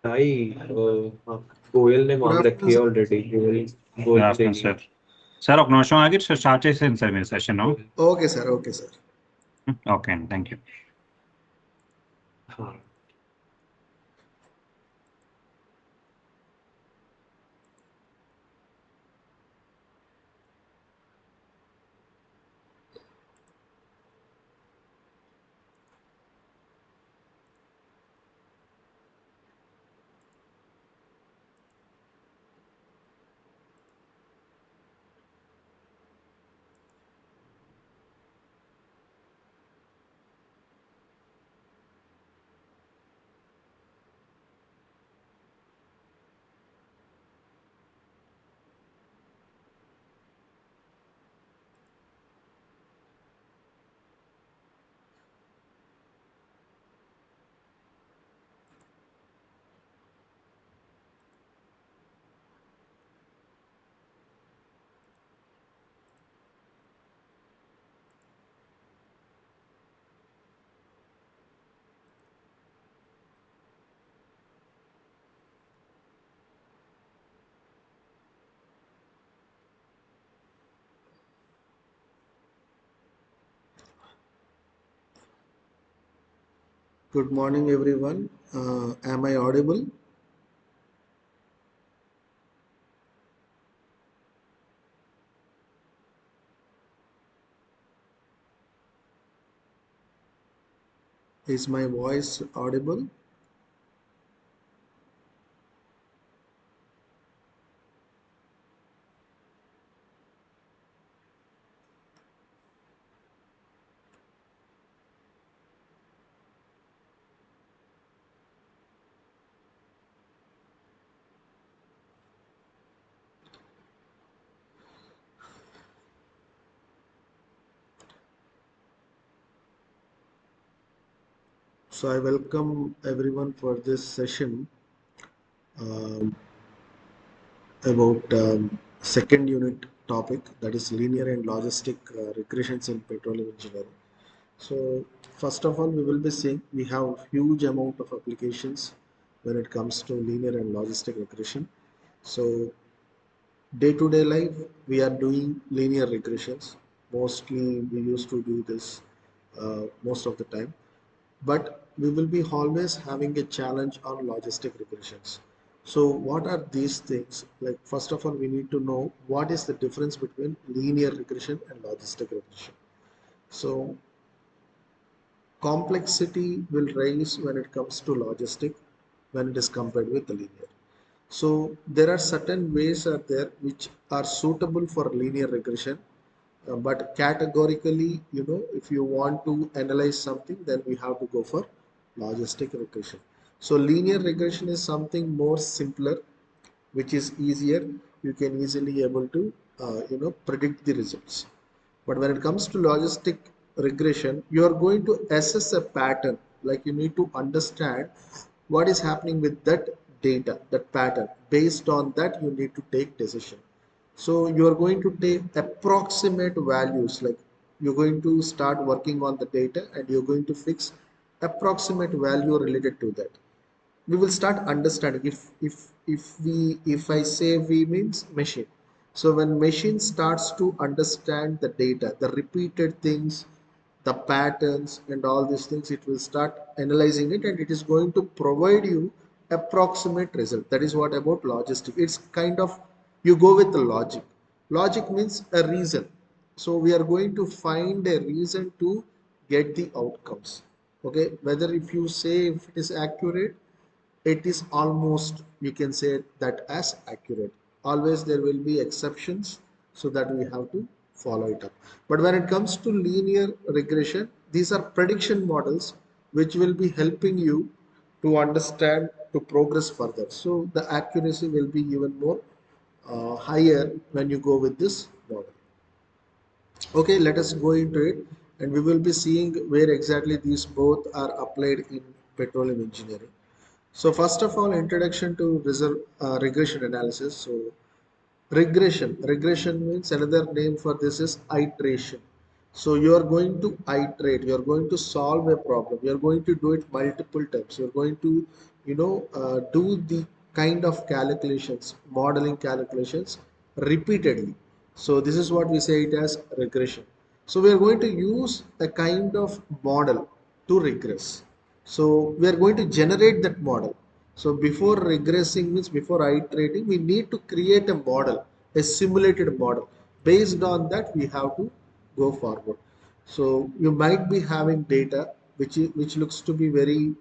भाई गोयल ने Good मांग afternoon, रखी है sir. Already, Goyal Good Goyal afternoon, चाहिए। sir. Sir, acknowledgement आगे start చేసేయండి sir మీరు session. Okay, sir. Okay, sir. Okay, thank you. हाँ, Good morning, everyone. Am I audible? Is my voice audible? So I welcome everyone for this session um, about second unit topic, that is linear and logistic regressions in petroleum engineering. So first of all, we will be seeing we have huge amount of applications when it comes to linear and logistic regression. So day to day life, we are doing linear regressions. Mostly, we used to do this most of the time, but we will be always having a challenge on logistic regressions. So, what are these things? Like, first of all, we need to know what is the difference between linear regression and logistic regression. So, complexity will rise when it comes to logistic when it is compared with the linear. So there are certain ways are there which are suitable for linear regression, but categorically, if you want to analyze something, then we have to go for logistic regression. So linear regression is something more simpler, which is easier. You can easily able to predict the results. But when it comes to logistic regression, you are going to assess a pattern. Like you need to understand what is happening with that data, that pattern. Based on that, you need to take decision. So you are going to take approximate values. Like you're going to start working on the data and you're going to fix approximate value related to that. We will start understanding if I say we means machine. So when machine starts to understand the data, the repeated things, the patterns and all these things, it will start analyzing it and it is going to provide you approximate result. That is what about logistic. It's kind of, you go with the logic. Logic means a reason. So we are going to find a reason to get the outcomes. Okay, whether if you say if it is accurate, it is almost, you can say that as accurate. Always there will be exceptions, so that we have to follow it up. But when it comes to linear regression, these are prediction models which will be helping you to understand, to progress further. So the accuracy will be even more higher when you go with this model. Okay, let us go into it, and we will be seeing where exactly these both are applied in petroleum engineering. So first of all, introduction to regression analysis. So regression means, another name for this is iteration. So you are going to iterate, you are going to solve a problem, you are going to do it multiple times, you are going to, do the kind of calculations, modeling calculations repeatedly. So this is what we say it as regression. So we are going to use a kind of model to regress. So we are going to generate that model. So before regressing means before iterating, we need to create a model, a simulated model. Based on that, we have to go forward. So you might be having data which looks to be very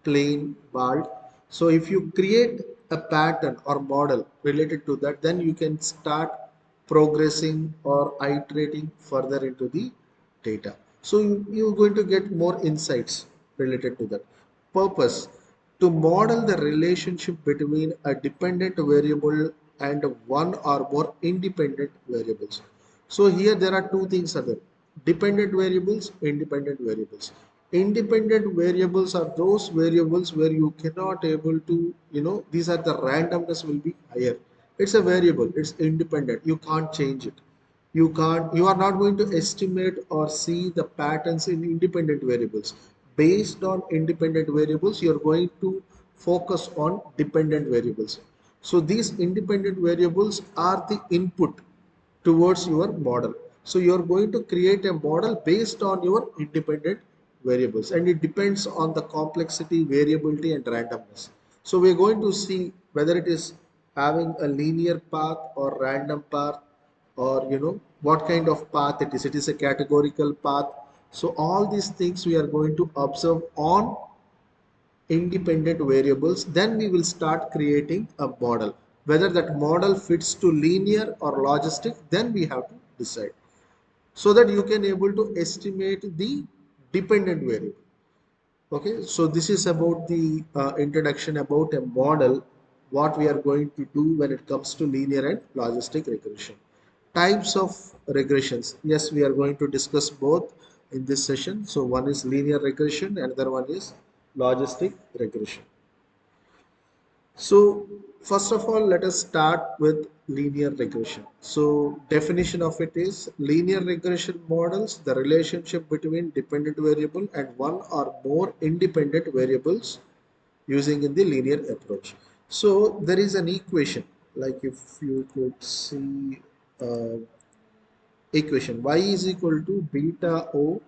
plain, bald. So if you create a pattern or model related to that, then you can start progressing or iterating further into the data. So you're going to get more insights related to that. Purpose to model the relationship between a dependent variable and one or more independent variables. So here there are two things are there: dependent variables, independent variables. Independent variables are those variables where you cannot able to, these are the randomness will be higher. It's a variable, it's independent, you can't change it. You are not going to estimate or see the patterns in independent variables. Based on independent variables, you're going to focus on dependent variables. So these independent variables are the input towards your model. So you're going to create a model based on your independent variables, and it depends on the complexity, variability, and randomness. So we're going to see whether it is having a linear path or random path, or what kind of path it is. It is a categorical path. So all these things we are going to observe on independent variables. Then we will start creating a model. Whether that model fits to linear or logistic, then we have to decide, so that you can able to estimate the dependent variable. Okay, so this is about the introduction about a model, what we are going to do when it comes to linear and logistic regression. Types of regressions. Yes, we are going to discuss both in this session. So one is linear regression, another one is logistic regression. So first of all, let us start with linear regression. So definition of it is linear regression models the relationship between dependent variable and one or more independent variables using in the linear approach. So there is an equation, like if you could see uh, equation y is equal to beta o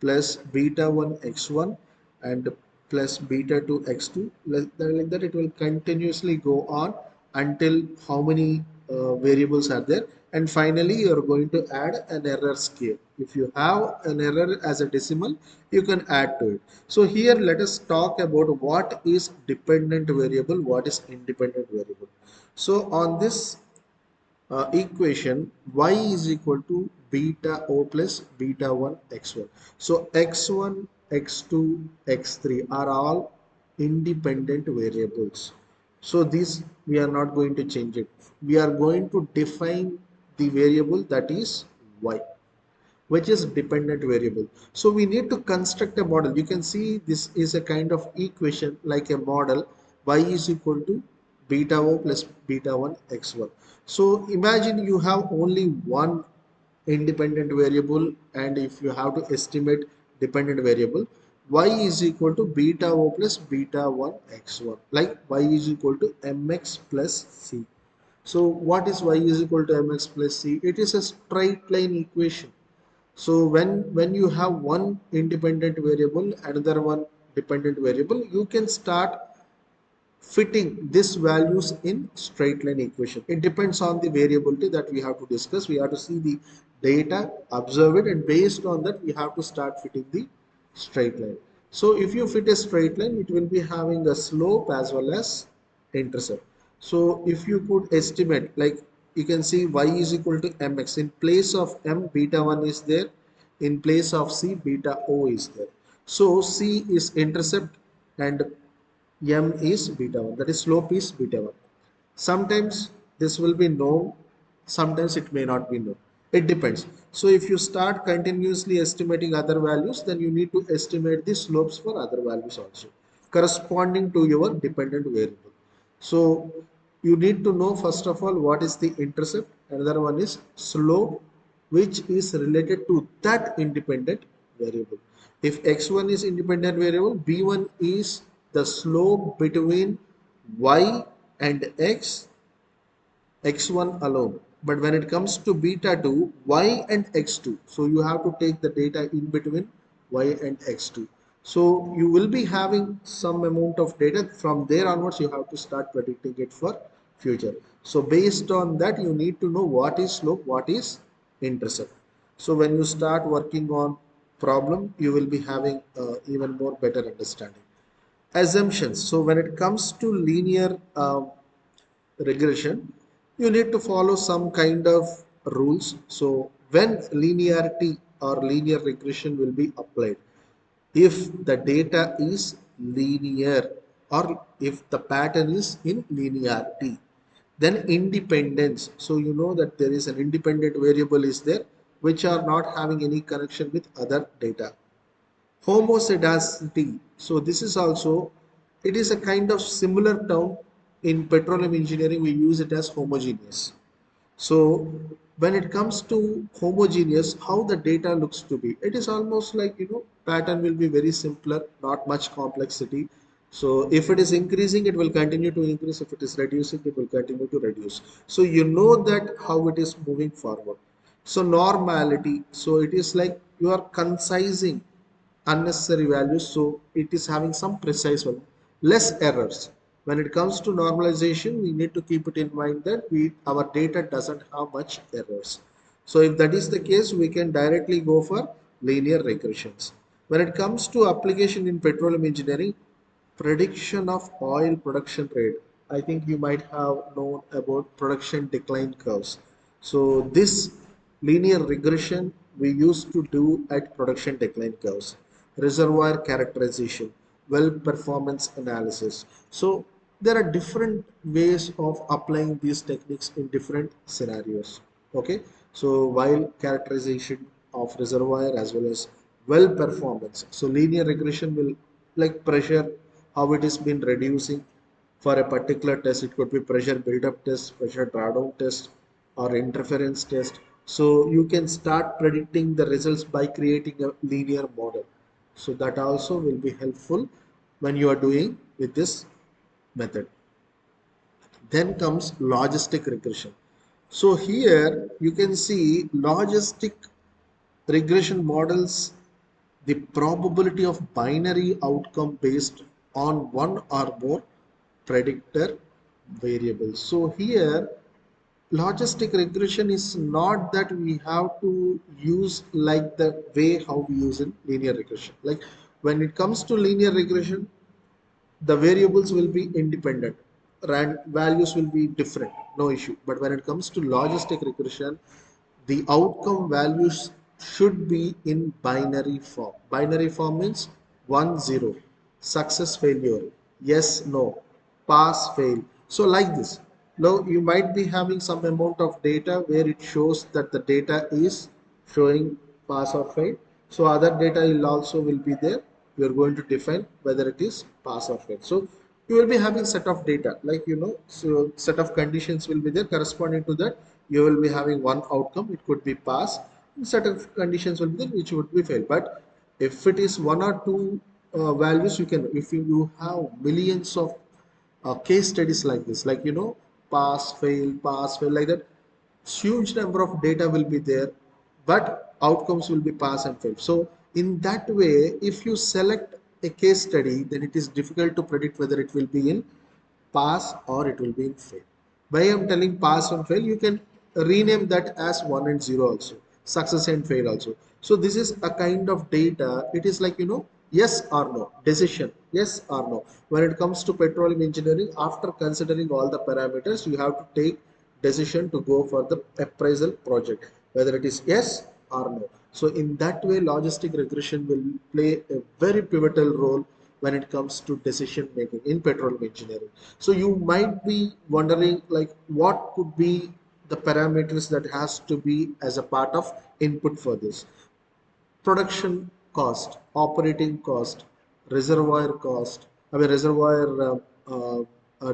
plus beta 1 x1 and plus beta 2 x2, like that it will continuously go on until how many variables are there, and finally you are going to add an error scale. If you have an error as a decimal, you can add to it. So here let us talk about what is dependent variable, what is independent variable. So on this equation, y is equal to beta o plus beta 1 x1. So x1, x2, x3 are all independent variables. So this we are not going to change it. We are going to define the variable that is y, which is dependent variable. So we need to construct a model. You can see this is a kind of equation like a model. Y is equal to beta o plus beta 1 x1. So imagine you have only one independent variable, and if you have to estimate dependent variable, y is equal to beta o plus beta 1 x1, like y is equal to mx plus c. So what is y is equal to mx plus c? It is a straight line equation. So when you have one independent variable, another one dependent variable, you can start fitting these values in straight line equation. It depends on the variability that we have to discuss. We have to see the data, observe it, and based on that we have to start fitting the straight line. So if you fit a straight line, it will be having a slope as well as intercept. So if you could estimate, like you can see y is equal to mx. In place of m, beta 1 is there. In place of c, beta o is there. So c is intercept and m is beta 1, that is slope is beta 1. Sometimes this will be known, sometimes it may not be known, it depends. So if you start continuously estimating other values, then you need to estimate the slopes for other values also corresponding to your dependent variable. So you need to know first of all what is the intercept, another one is slope, which is related to that independent variable. If x1 is independent variable, b1 is the slope between y and x1 alone. But when it comes to beta 2, y and x2, so you have to take the data in between y and x2. So you will be having some amount of data. From there onwards, you have to start predicting it for future. So based on that, you need to know what is slope, what is intercept. So when you start working on problem, you will be having even more better understanding. Assumptions. So when it comes to linear regression, you need to follow some kind of rules. So when linearity or linear regression will be applied, if the data is linear or if the pattern is in linearity, then independence. So you know that there is an independent variable is there which are not having any connection with other data. Homoscedasticity. So this is also, it is a kind of similar term in petroleum engineering. We use it as homogeneous. So when it comes to homogeneous, how the data looks to be, it is almost like, pattern will be very simpler, not much complexity. So if it is increasing, it will continue to increase. If it is reducing, it will continue to reduce. So you know that how it is moving forward. So normality, so it is like you are concising unnecessary values, so it is having some precise one, less errors. When it comes to normalization, we need to keep it in mind that our data doesn't have much errors. So if that is the case, we can directly go for linear regressions. When it comes to application in petroleum engineering, prediction of oil production rate, I think you might have known about production decline curves. So this linear regression we used to do at production decline curves. Reservoir characterization, well performance analysis. So there are different ways of applying these techniques in different scenarios. Okay, so while characterization of reservoir as well as well performance, so linear regression will like pressure, how it has been reducing for a particular test. It could be pressure build-up test, pressure drawdown test, or interference test. So you can start predicting the results by creating a linear model. So that also will be helpful when you are doing with this method. Then comes logistic regression. So here you can see logistic regression models the probability of binary outcome based on one or more predictor variables. So here logistic regression is not that we have to use like the way how we use in linear regression. Like when it comes to linear regression, the variables will be independent, values will be different, no issue. But when it comes to logistic regression, the outcome values should be in binary form. Binary form means 1 0, success failure, yes no, pass fail. So like this, now you might be having some amount of data where it shows that the data is showing pass or fail. So other data will also will be there. You are going to define whether it is pass or fail. So you will be having set of data, like so set of conditions will be there. Corresponding to that, you will be having one outcome. It could be pass, and set of conditions will be there which would be fail. But if it is one or two values, you can, if you have millions of case studies like this, like pass fail, like that, huge number of data will be there, but outcomes will be pass and fail. So in that way, if you select a case study, then it is difficult to predict whether it will be in pass or it will be in fail. Why I'm telling pass and fail, you can rename that as 1 and 0 also, success and fail also. So this is a kind of data. It is like, yes or no, decision, yes or no. When it comes to petroleum engineering, after considering all the parameters, you have to take decision to go for the appraisal project, whether it is yes or no. So in that way, logistic regression will play a very pivotal role when it comes to decision making in petroleum engineering. So you might be wondering, like, what could be the parameters that has to be as a part of input for this. Production cost, operating cost, reservoir cost, reservoir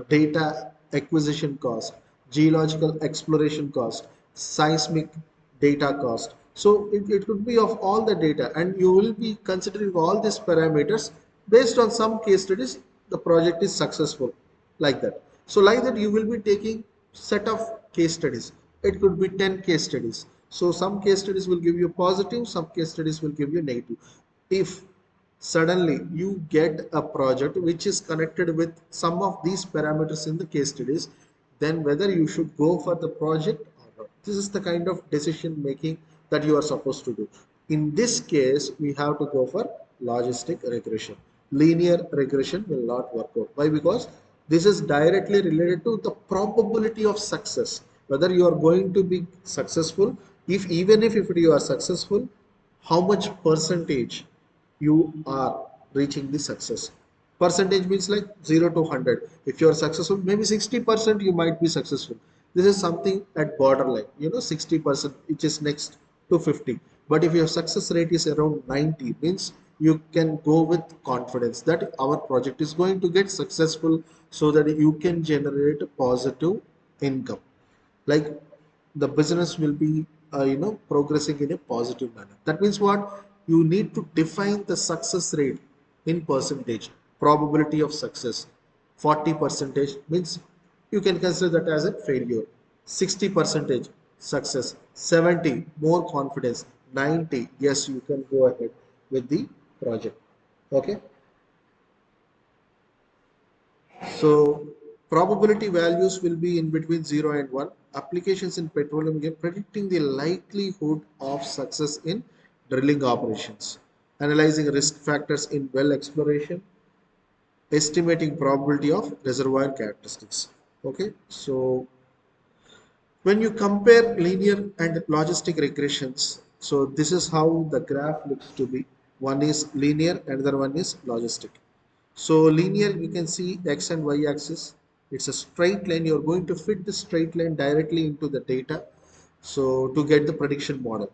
data acquisition cost, geological exploration cost, seismic data cost. So it could be of all the data, and you will be considering all these parameters. Based on some case studies, the project is successful, like that. So like that, you will be taking set of case studies. It could be 10 case studies. So some case studies will give you positive, some case studies will give you negative. If suddenly you get a project which is connected with some of these parameters in the case studies, then whether you should go for the project or not. This is the kind of decision making that you are supposed to do. In this case, we have to go for logistic regression. Linear regression will not work out. Why? Because this is directly related to the probability of success, whether you are going to be successful. If even if you are successful, how much percentage you are reaching the success. Percentage means like 0 to 100. If you are successful, maybe 60% you might be successful. This is something at borderline, 60%, which is next to 50. But if your success rate is around 90, means you can go with confidence that our project is going to get successful, so that you can generate a positive income. Like the business will be progressing in a positive manner. That means what? You need to define the success rate in percentage. Probability of success 40 percentage means you can consider that as a failure. 60 percentage success, 70 more confidence, 90 yes, you can go ahead with the project. Okay. So probability values will be in between 0 and 1. Applications in petroleum again, predicting the likelihood of success in drilling operations. Analyzing risk factors in well exploration. Estimating probability of reservoir characteristics. Okay, so when you compare linear and logistic regressions, so this is how the graph looks to be. One is linear, another one is logistic. So linear, we can see x and y axis. It's a straight line. You're going to fit the straight line directly into the data. So to get the prediction model.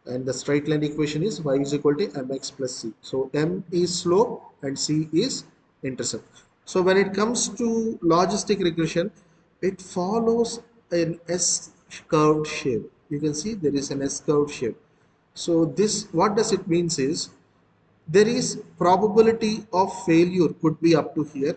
And the straight line equation is y is equal to mx plus c. So m is slope and c is intercept. So when it comes to logistic regression, it follows an S curved shape. You can see there is an S curved shape. So this, what does it means is, there is probability of failure could be up to here,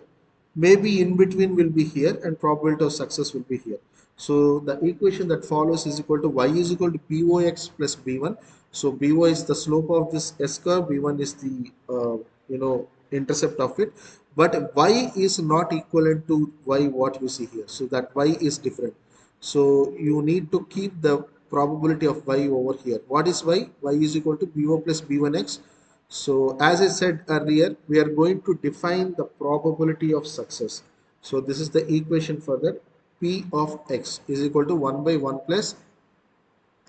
maybe in between will be here, and probability of success will be here. So the equation that follows is equal to y is equal to box plus b1. So bo is the slope of this s curve, b1 is the intercept of it, but y is not equivalent to y what you see here, so that y is different. So you need to keep the probability of y over here. What is y? Y is equal to bo plus b1x. So as I said earlier, we are going to define the probability of success. So this is the equation for that. P of x is equal to 1 by 1 plus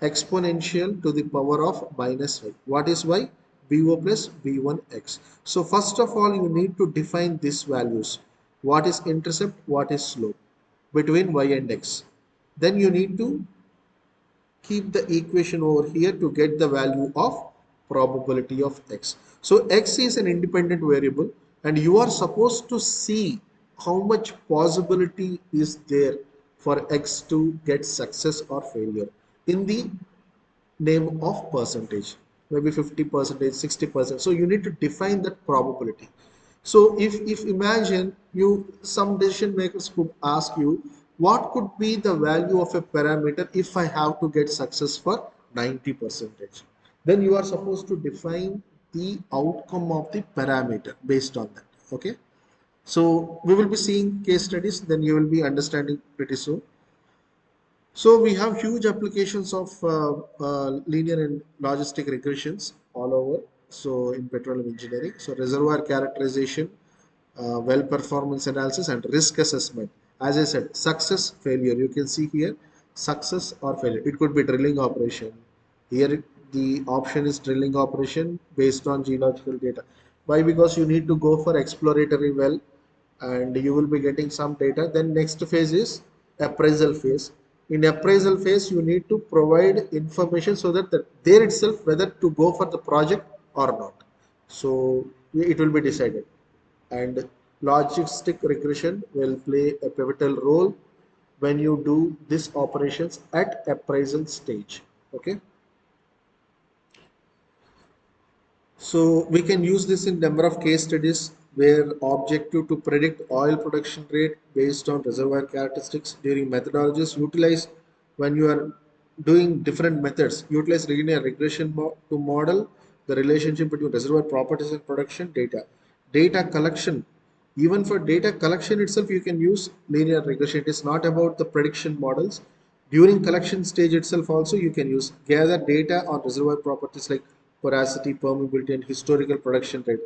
exponential to the power of minus y. What is y? bo plus b1x. So first of all, you need to define these values. What is intercept? What is slope between y and x? Then you need to keep the equation over here to get the value of probability of x. So x is an independent variable, and you are supposed to see how much possibility is there for x to get success or failure in the name of percentage, maybe 50 percentage, 60%. So you need to define that probability. So if imagine you, some decision makers could ask you, what could be the value of a parameter if I have to get success for 90 percentage? Then you are supposed to define the outcome of the parameter based on that. Okay. So we will be seeing case studies, then you will be understanding pretty soon. So we have huge applications of linear and logistic regressions all over. So in petroleum engineering, so reservoir characterization, well performance analysis, and risk assessment. As I said, success, failure. You can see here, success or failure. It could be drilling operation. Here the option is drilling operation based on geological data. Why? Because you need to go for exploratory well, and you will be getting some data. Then next phase is appraisal phase. In appraisal phase, you need to provide information so that there itself whether to go for the project or not. So it will be decided. And logistic regression will play a pivotal role when you do these operations at appraisal stage. Okay. So we can use this in number of case studies where objective to predict oil production rate based on reservoir characteristics during methodologies utilized when you are doing different methods. Utilize linear regression to model the relationship between reservoir properties and production data. Data collection. Even for data collection itself, you can use linear regression. It is not about the prediction models. During collection stage itself also you can use gather data on reservoir properties like porosity, permeability and historical production rate.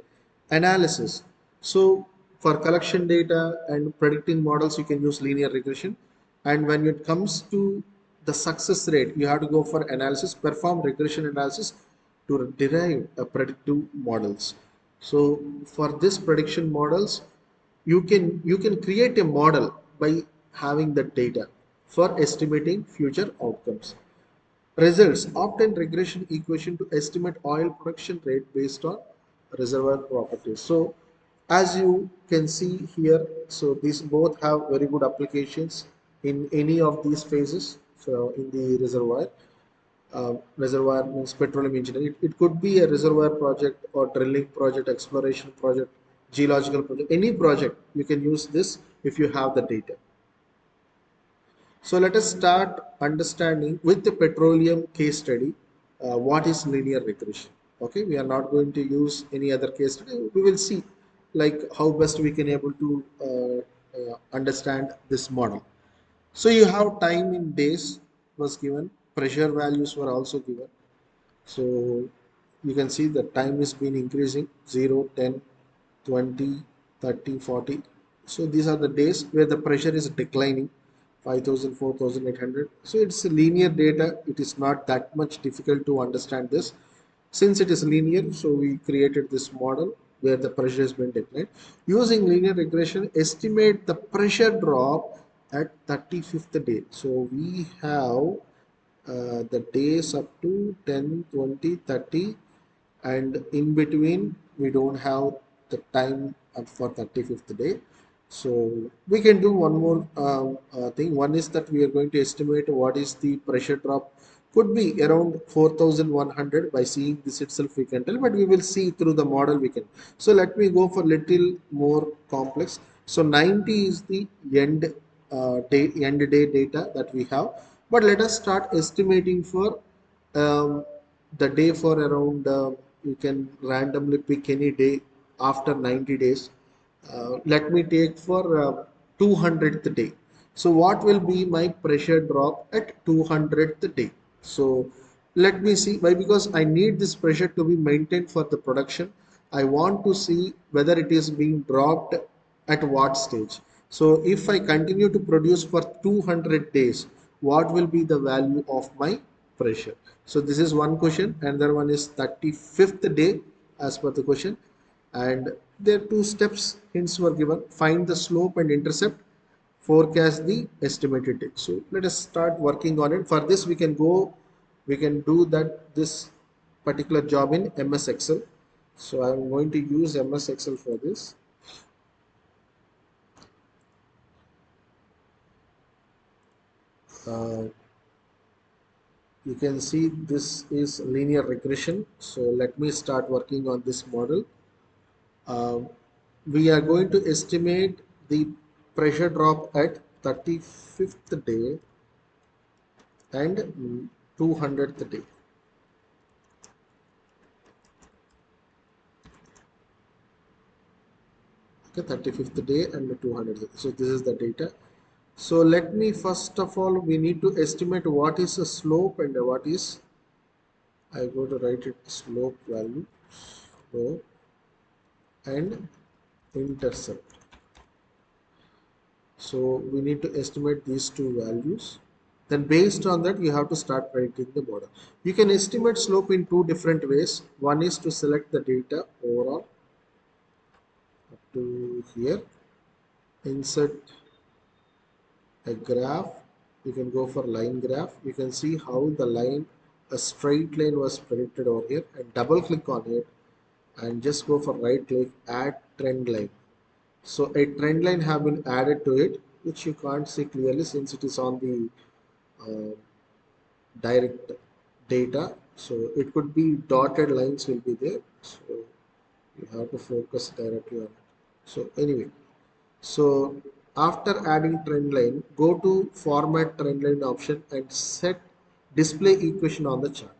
Analysis. So for collection data and predicting models you can use linear regression, and when it comes to the success rate you have to go for analysis, perform regression analysis to derive a predictive models. So for this prediction models you can create a model by having the data for estimating future outcomes. Results obtain regression equation to estimate oil production rate based on reservoir properties. So as you can see here, so these both have very good applications in any of these phases. So in the reservoir means petroleum engineering. It could be a reservoir project or drilling project, exploration project, geological project, any project you can use this if you have the data. So let us start understanding with the petroleum case study what is linear regression. Okay, we are not going to use any other case study. We will see like how best we can able to understand this model. So you have time in days was given, pressure values were also given. So you can see the time is been increasing 0, 10, 20, 30, 40. So these are the days where the pressure is declining 5000, 4800. So it's linear data. It is not that much difficult to understand this. Since it is linear, so we created this model where the pressure has been declined. Using linear regression, estimate the pressure drop at 35th day. So we have the days up to 10, 20, 30, and in between we don't have the time up for 35th day. So we can do one more thing. One is that we are going to estimate what is the pressure drop. Could be around 4100. By seeing this itself we can tell, but we will see through the model we can. So let me go for little more complex. So 90 is the end day data that we have, but let us start estimating for the day for around you can randomly pick any day after 90 days. Let me take for 200th day. So what will be my pressure drop at 200th day? So let me see why, because I need this pressure to be maintained for the production. I want to see whether it is being dropped at what stage. So if I continue to produce for 200 days, what will be the value of my pressure? So this is one question. Another one is 35th day as per the question, and there are two steps hints were given: find the slope and intercept, forecast the estimated date. So let us start working on it. For this we can do that this particular job in MS Excel. So I'm going to use MS Excel for this. uh, you can see this is linear regression. So let me start working on this model. uh, we are going to estimate the pressure drop at 35th day and 200th day. Okay, 35th day and 200th day. So this is the data. So let me first of all, we need to estimate what is a slope and what is, I go to write it slope value, slope and intercept. So we need to estimate these two values. Then based on that, you have to start predicting the model. You can estimate slope in two different ways. One is to select the data overall up to here, insert a graph. You can go for line graph. You can see how the line, a straight line was predicted over here, and double click on it and just go for right click, add trend line. So a trend line have been added to it, which you can't see clearly since it is on the uh, direct data. So it could be dotted lines will be there. So you have to focus directly on it. So anyway, so after adding trend line, go to format trend line option and set display equation on the chart.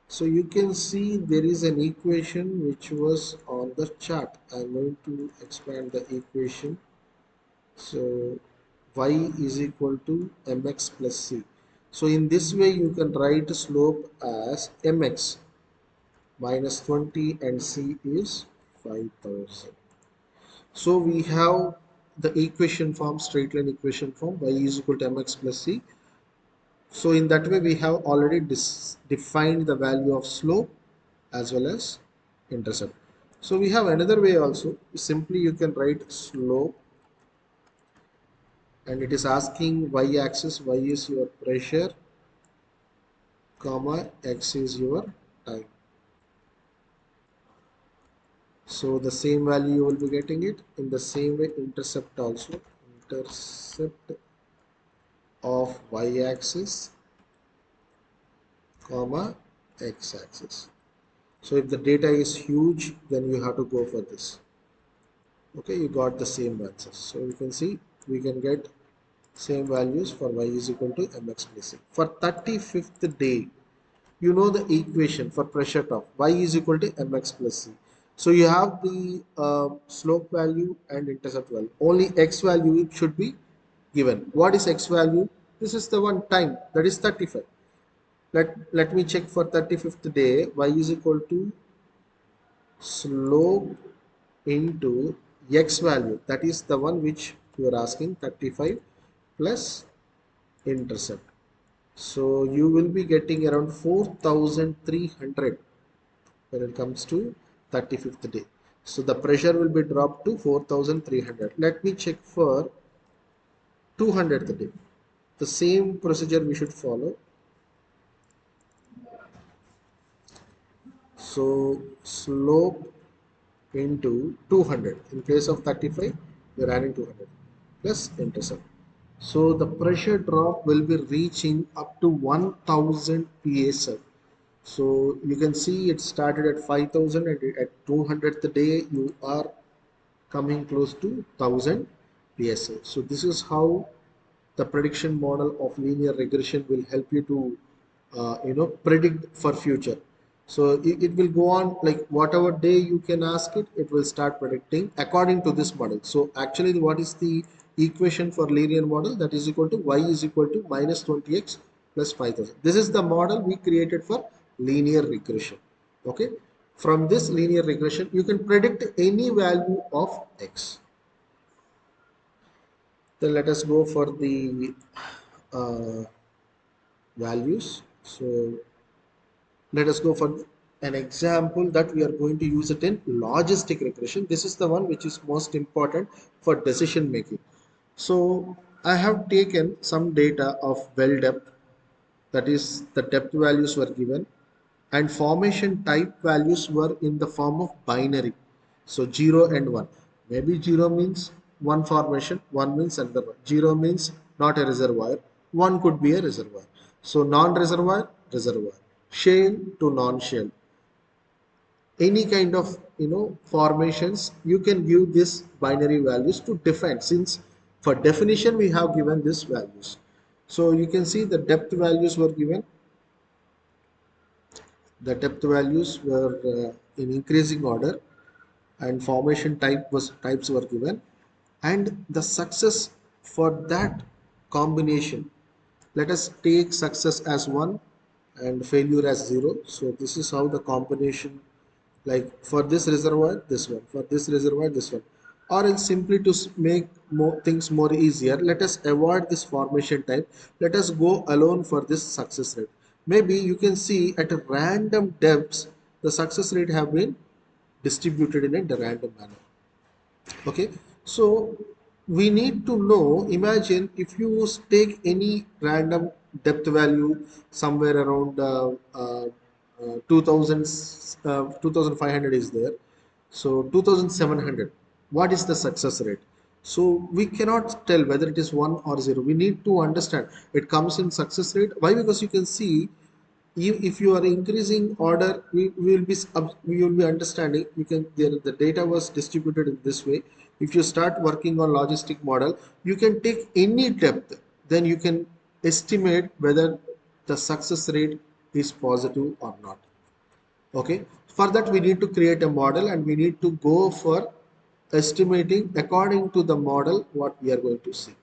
So you can see there is an equation which was on the chart. I'm going to expand the equation. So y is equal to mx plus c. So in this way you can write slope as mx minus 20 and c is 5000. So we have the equation form, straight line equation form, y is equal to mx plus c. So in that way we have already defined the value of slope as well as intercept. So we have another way also. Simply you can write slope, and it is asking y axis, y is your pressure, comma, x is your time. So the same value you will be getting it. In the same way, intercept also, intercept of y axis, comma, x axis. So if the data is huge, then you have to go for this. Okay, you got the same answers. So you can see we can get same values for y is equal to mx plus c. For 35th day, you know the equation for pressure top, y is equal to mx plus c. So you have the slope value and intercept value. Only x value should be given. What is x value? This is the one time, that is 35. Let me check for 35th day. Y is equal to slope into x value, that is the one which you are asking, 35 plus intercept. So you will be getting around 4300 when it comes to 35th day. So the pressure will be dropped to 4300. Let me check for 200th day. The same procedure we should follow. So slope into 200. In case of 35, we are adding 200 plus intercept. So the pressure drop will be reaching up to 1000 psi. So you can see it started at 5000 and at 200th day you are coming close to 1000 psi. So this is how the prediction model of linear regression will help you to predict for future. So it will go on, like whatever day you can ask it, it will start predicting according to this model. So actually what is the equation for linear model? That is equal to y is equal to minus 20x plus 5000. This is the model we created for linear regression. Okay, from this linear regression you can predict any value of x. Then let us go for the uh, values. So let us go for an example that we are going to use it in logistic regression. This is the one which is most important for decision making. So I have taken some data of well depth, that is the depth values were given, and formation type values were in the form of binary. So 0 and 1. Maybe 0 means one formation, 1 means another one. 0 means not a reservoir, 1 could be a reservoir. So non-reservoir, reservoir. Shale to non-shale. Any kind of formations, you can give this binary values to define, since for definition we have given this values. So you can see the depth values were given. The depth values were in increasing order, and formation types were given, and the success for that combination, let us take success as 1 and failure as 0. So this is how the combination, like for this reservoir this one, for this reservoir this one. Or else simply to make more things more easier, let us avoid this formation type, let us go alone for this success rate. Maybe you can see at a random depths the success rate have been distributed in a random manner. Okay, so we need to know, imagine if you take any random depth value somewhere around 2000 2500 is there, so 2700, what is the success rate? So we cannot tell whether it is 1 or 0. We need to understand it comes in success rate. Why? Because you can see if you are increasing order, we will be understanding. You can the data was distributed in this way. If you start working on logistic model, you can take any depth, then you can estimate whether the success rate is positive or not. Okay, for that we need to create a model, and we need to go for estimating according to the model what we are going to see.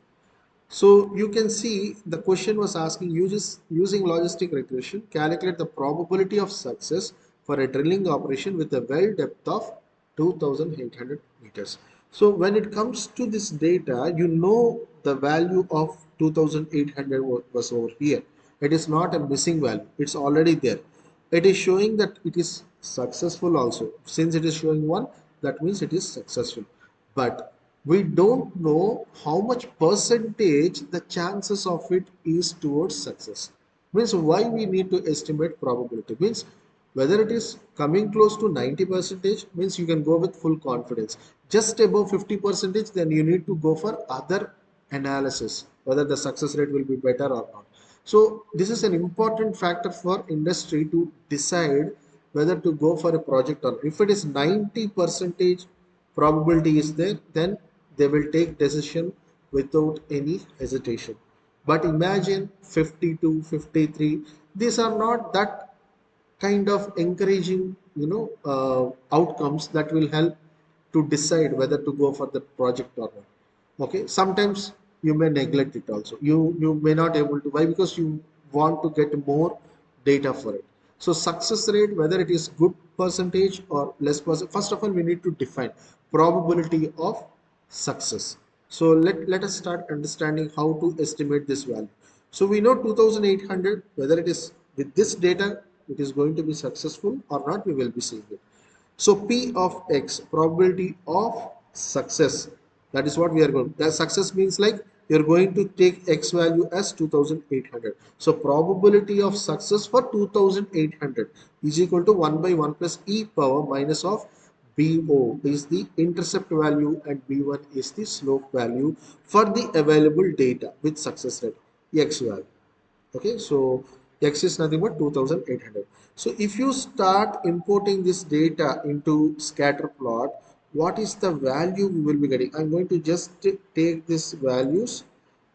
So you can see the question was asking, using logistic regression, calculate the probability of success for a drilling operation with a well depth of 2,800 meters. So when it comes to this data, you know the value of 2,800 was over here. It is not a missing value. It's already there. It is showing that it is successful also. Since it is showing 1, that means it is successful. But we don't know how much percentage the chances of it is towards success. Means why we need to estimate probability, means whether it is coming close to 90 percentage, means you can go with full confidence. Just above 50 percentage, then you need to go for other analysis whether the success rate will be better or not. So this is an important factor for industry to decide whether to go for a project or not. If it is 90 percentage probability is there, then they will take decision without any hesitation. But imagine 52, 53, these are not that kind of encouraging, outcomes that will help to decide whether to go for the project or not. Okay, sometimes you may neglect it also. You may not able to. Why? Because you want to get more data for it. So success rate, whether it is good percentage or less percent, first of all we need to define probability of success. So let us start understanding how to estimate this value. So we know 2,800, whether it is with this data it is going to be successful or not, we will be seeing it. So P of X, probability of success, that is what we are going. The success means like you're going to take X value as 2,800. So probability of success for 2,800 is equal to 1 by 1 plus E power minus of BO is the intercept value and B1 is the slope value for the available data with success rate X value. Okay, so X is nothing but 2,800. So if you start importing this data into scatter plot, what is the value we will be getting? I'm going to just take these values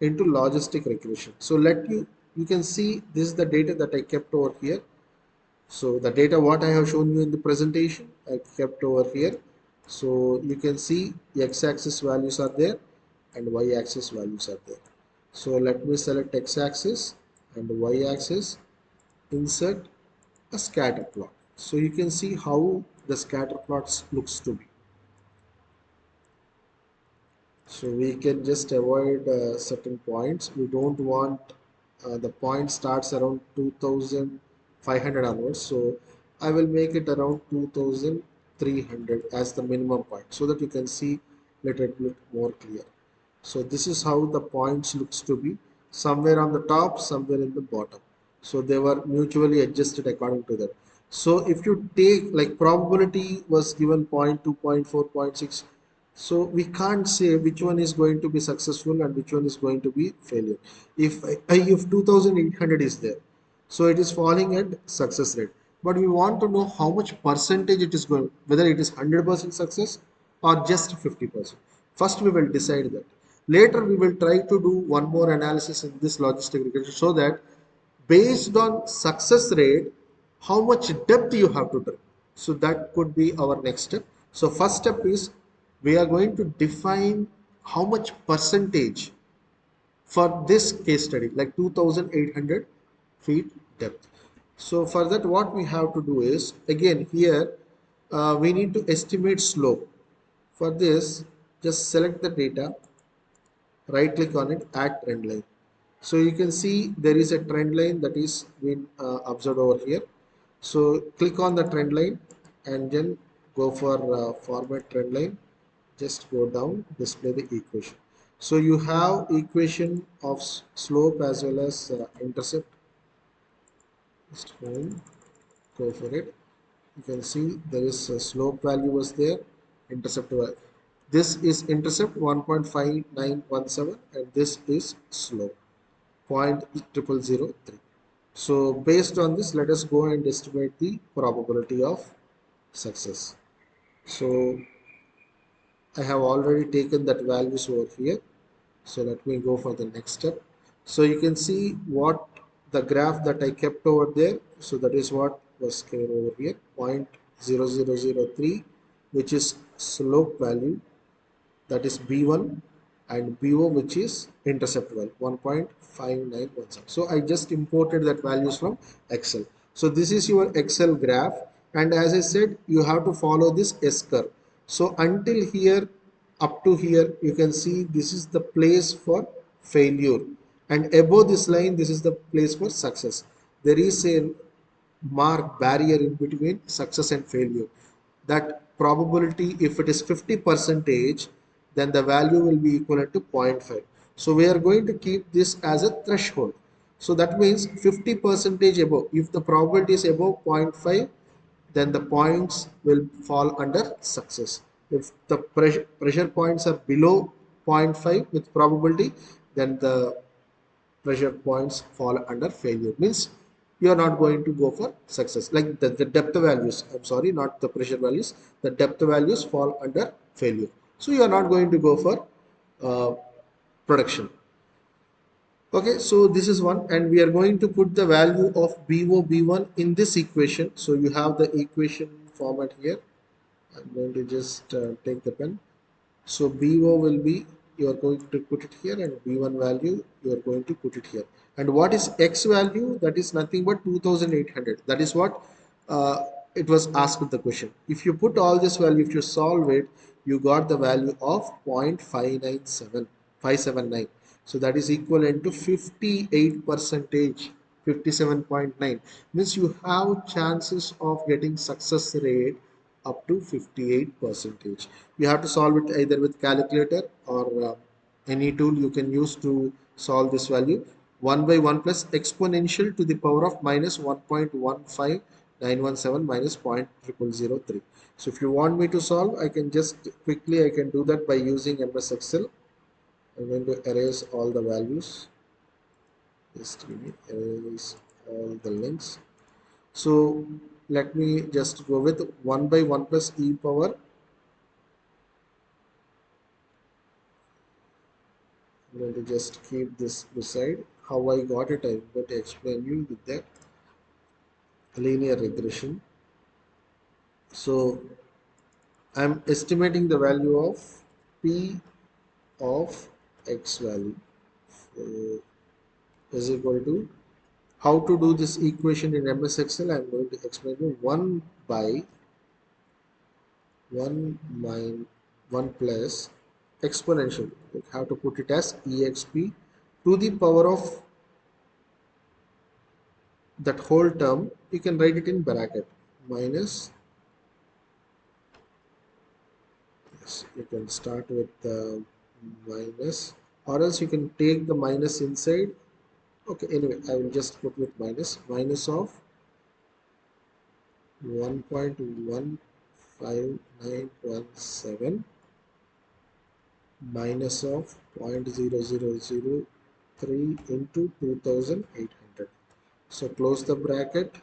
into logistic regression. So you can see this is the data that I kept over here. So the data what I have shown you in the presentation, I kept over here. So you can see x-axis values are there and y-axis values are there. So let me select x-axis and y-axis, insert a scatter plot. So you can see how the scatter plots looks to be. So we can just avoid certain points. We don't want the point starts around 2,500 onwards. So I will make it around 2,300 as the minimum point so that you can see little bit more clear. So this is how the points looks to be, somewhere on the top, somewhere in the bottom. So they were mutually adjusted according to that. So if you take like probability was given 0.2, 0.4, 0.6, so we can't say which one is going to be successful and which one is going to be failure. If 2,800 is there, so it is falling at success rate. But we want to know how much percentage it is going, whether it is 100% success or just 50%. First we will decide that. Later we will try to do one more analysis in this logistic regression so that based on success rate, how much depth you have to drill. So that could be our next step. So first step is we are going to define how much percentage for this case study, like 2,800 feet depth. So for that, what we have to do is, again here, we need to estimate slope. For this, just select the data, right click on it, add trend line. So you can see there is a trend line that is been observed over here. So click on the trend line and then go for format trend line. Just go down, display the equation. So you have equation of slope as well as intercept. Just go for it. You can see there is a slope value was there, intercept value. This is intercept 1.5917 and this is slope 0.0003. So based on this, let us go and estimate the probability of success. So I have already taken that values over here. So let me go for the next step. So you can see what the graph that I kept over there. So that is what was given over here, 0.0003, which is slope value, that is B1, and BO, which is intercept value, 1.5917. So I just imported that values from Excel. So this is your Excel graph, and as I said, you have to follow this S curve. So until here, up to here, you can see this is the place for failure, and above this line, this is the place for success. There is a mark barrier in between success and failure. That probability, if it is 50 percentage, then the value will be equivalent to 0.5. So we are going to keep this as a threshold. So that means 50 percentage above. If the probability is above 0.5, then the points will fall under success. If the pressure points are below zero point 0.5 with probability, then the pressure points fall under failure, means you are not going to go for success. Like the depth values, I'm sorry, not the pressure values, the depth values fall under failure, so you are not going to go for uh, production. Okay, so this is one, and we are going to put the value of BO B1 in this equation. So you have the equation format here. I'm going to just take the pen. So BO will be, you are going to put it here, and B1 value you are going to put it here. And what is X value? That is nothing but 2800. That is what it was asked with the question. If you put all this value, if you solve it, you got the value of 0.597579. So that is equivalent to 58 percentage, 57.9. Means you have chances of getting success rate up to 58 percentage. You have to solve it either with calculator or any tool you can use to solve this value. 1 by 1 plus exponential to the power of minus 1.15917 minus 0.0003. So if you want me to solve, I can just quickly, I can do that by using MS Excel. I'm going to erase all the values. Just give me erase all the links. So let me just go with 1 by 1 plus e power. I'm going to just keep this beside. How I got it, I'm going to explain you with the linear regression. So I'm estimating the value of P of X value is equal to, how to do this equation in MS Excel, I'm going to explain you 1 by 1 minus 1 plus exponential. You have to put it as exp to the power of that whole term. You can write it in bracket minus, yes, you can start with the minus, or else you can take the minus inside. Okay, anyway, I will just put with minus of 1.15917 minus of 0.0003 into 2800. So close the bracket,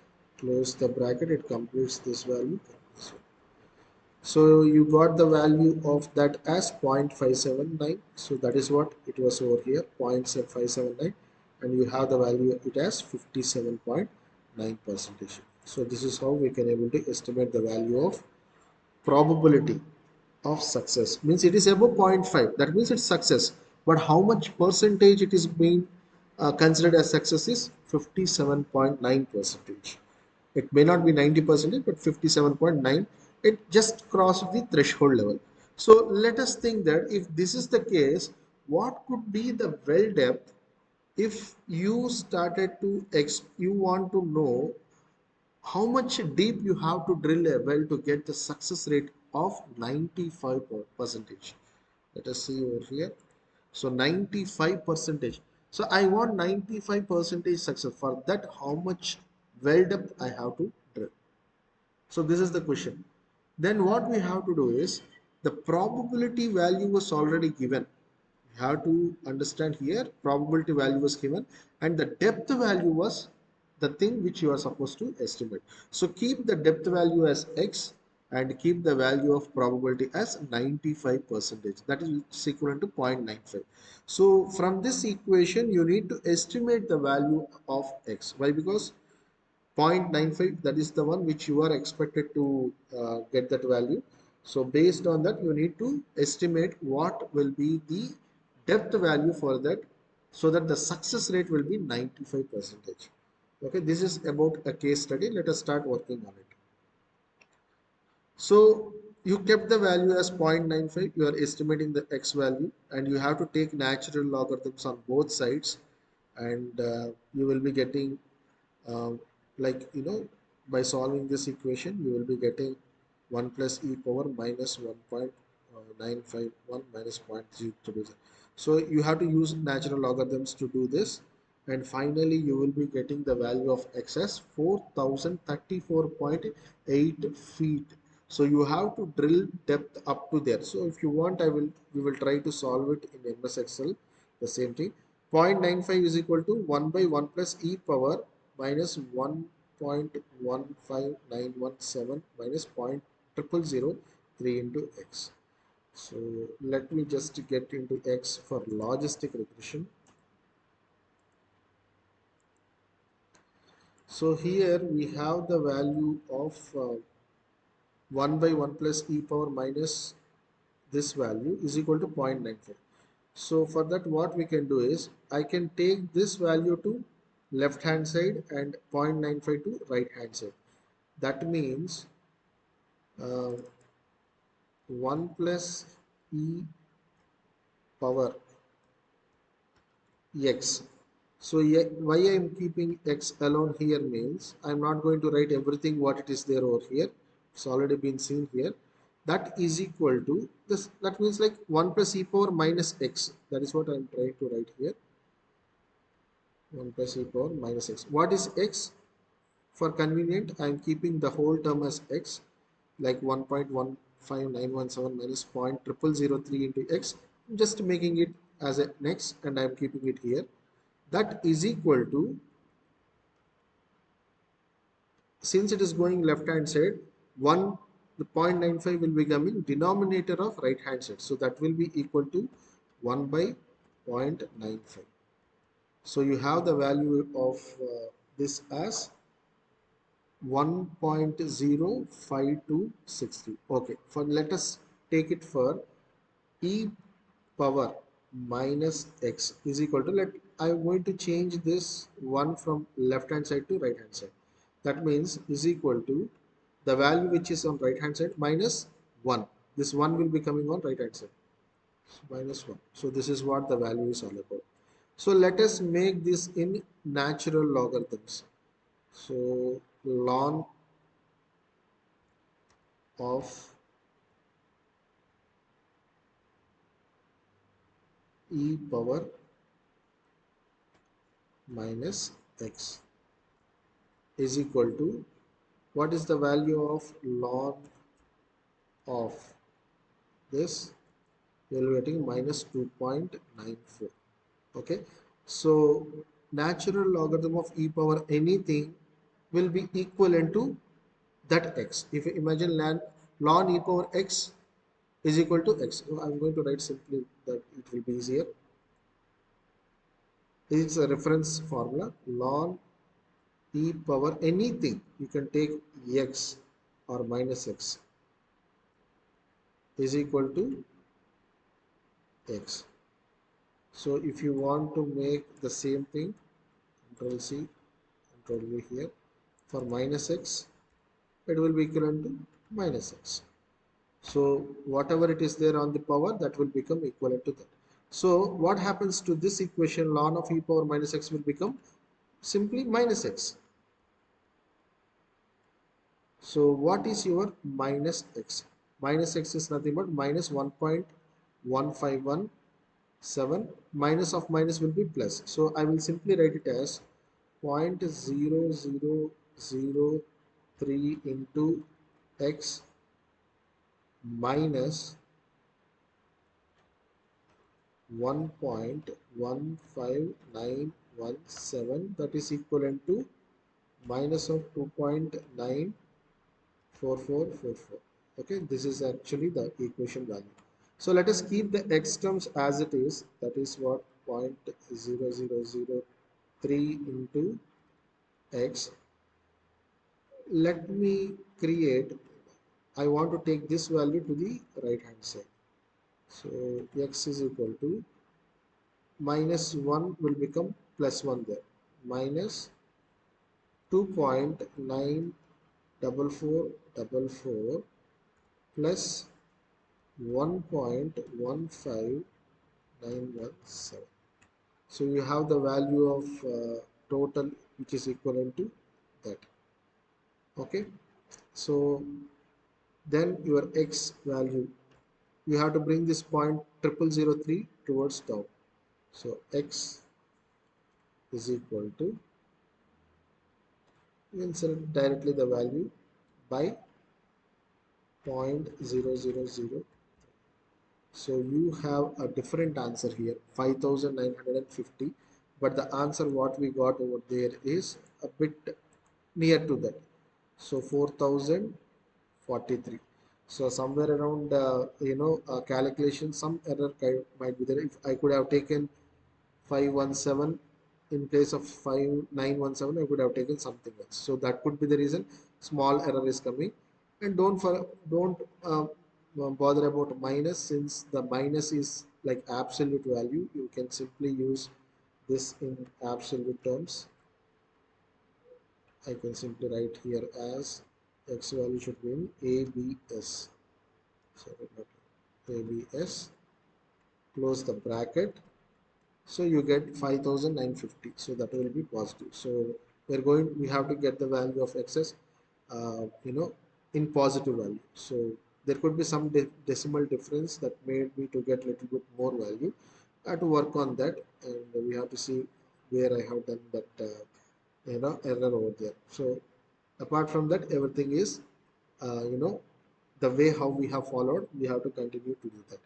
it completes this value. So you got the value of that as 0.579. So that is what it was over here, 0.579, and you have the value it as 57.9 percentage. So this is how we can able to estimate the value of probability of success. Means it is above 0.5, that means it's success, but how much percentage it is being considered as success is 57.9 percentage. It may not be 90 percentage, but 57.9, it just crossed the threshold level. So let us think that if this is the case, what could be the well depth if you started to you want to know how much deep you have to drill a well to get the success rate of 95 percentage. Let us see over here. So 95 percentage. So I want 95 percentage success. For that, how much well depth I have to drill? So this is the question. Then what we have to do is, the probability value was already given. You have to understand here, probability value was given and the depth value was the thing which you are supposed to estimate. So keep the depth value as x and keep the value of probability as 95 percentage. That is equivalent to 0.95. So from this equation, you need to estimate the value of x. Why? Because 0.95, that is the one which you are expected to get that value. So based on that, you need to estimate what will be the depth value for that, so that the success rate will be 95 percentage. Okay, this is about a case study. Let us start working on it. So you kept the value as 0.95, you are estimating the x value, and you have to take natural logarithms on both sides, and you will be getting uh, like, by solving this equation, you will be getting 1 plus e power minus 1.951 minus 0.030. So you have to use natural logarithms to do this, and finally you will be getting the value of x as 4034.8 feet. So you have to drill depth up to there. So if you want, we will try to solve it in MS Excel, the same thing. 0.95 is equal to 1 by 1 plus e power minus 1.15917 minus 0.0003 into x. So let me just get into x for logistic regression. So here we have the value of 1 by 1 plus e power minus this value is equal to 0.95. So for that, what we can do is, I can take this value to left hand side and 0.95 to right hand side. That means uh, 1 plus e power x. So why I am keeping x alone here means I am not going to write everything what it is there over here. It's already been seen here. That is equal to this. That means like 1 plus e power minus x. That is what I am trying to write here. 1 plus e power minus x. What is x? For convenient, I am keeping the whole term as x, like 1.15917 minus 0.0003 into x. I'm just making it as an x, and I am keeping it here. That is equal to, since it is going left hand side, 1, the 0.95 will be coming denominator of right hand side. So that will be equal to 1 by 0.95. So you have the value of this as 1.05263. Okay, for let us take it for e power minus x is equal to, I'm going to change this 1 from left hand side to right hand side. That means is equal to the value which is on right hand side minus 1. This 1 will be coming on right hand side. So minus 1. So this is what the value is all about. So let us make this in natural logarithms. So ln of e power minus x is equal to, what is the value of ln of this? You will be getting minus 2.94. Okay, so natural logarithm of e power anything will be equivalent to that x. If you imagine ln e power x is equal to x, so I'm going to write simply that it will be easier. It's a reference formula. Ln e power anything, you can take x or minus x, is equal to x. So if you want to make the same thing, control C, control V here, for minus x, it will be equivalent to minus x. So whatever it is there on the power, that will become equivalent to that. So what happens to this equation? Ln of e power minus x will become simply minus x. So what is your minus x? Minus x is nothing but minus 1.1517, minus of minus will be plus. So I will simply write it as 0.0003 into x minus 1.15917, that is equivalent to minus of 2.94444. Okay, this is actually the equation value. So let us keep the x terms as it is. That is what 0.0003 into x. Let me create, I want to take this value to the right hand side. So x is equal to minus 1 will become plus 1 there, minus 2.94444 plus 1.15917. So you have the value of total which is equivalent to that. Okay, so then your x value, you have to bring this point 0003 towards down. So x is equal to, you insert directly the value by 0.000. So you have a different answer here, 5950, but the answer what we got over there is a bit near to that. So 4043. So somewhere around, calculation, some error might be there. If I could have taken 517 in place of 5917, I could have taken something else. So that could be the reason small error is coming. And don't bother about minus, since the minus is like absolute value. You can simply use this in absolute terms. I can simply write here as x value should be in ABS. Sorry, not ABS. Close the bracket. So you get 5950. So that will be positive. So we have to get the value of excess, in positive value. So there could be some decimal difference that made me to get little bit more value. I have to work on that, and we have to see where I have done that, error over there. So apart from that, everything is, the way how we have followed, we have to continue to do that.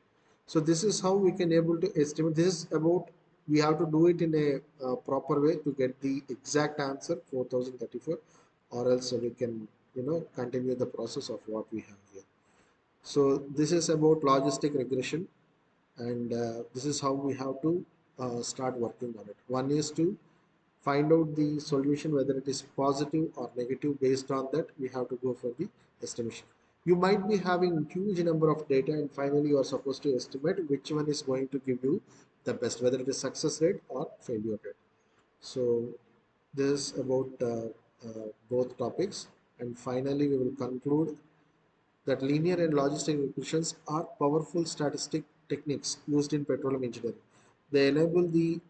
So this is how we can able to estimate. This is about, we have to do it in a proper way to get the exact answer 4034, or else we can, continue the process of what we have here. So this is about logistic regression, and this is how we have to start working on it. One is to find out the solution whether it is positive or negative. Based on that, we have to go for the estimation. You might be having huge number of data, and finally you are supposed to estimate which one is going to give you the best, whether it is success rate or failure rate. So this is about both topics, and finally we will conclude that linear and logistic regressions are powerful statistic techniques used in petroleum engineering. They enable the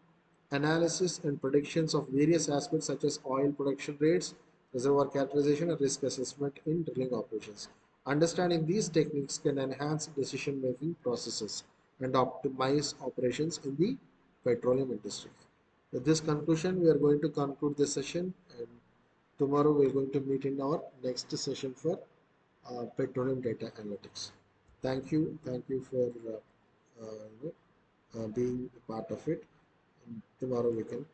analysis and predictions of various aspects such as oil production rates, reservoir characterization, and risk assessment in drilling operations. Understanding these techniques can enhance decision-making processes and optimize operations in the petroleum industry. With this conclusion, we are going to conclude this session, and tomorrow we are going to meet in our next session for petroleum data analytics. Thank you for being a part of it. And tomorrow we can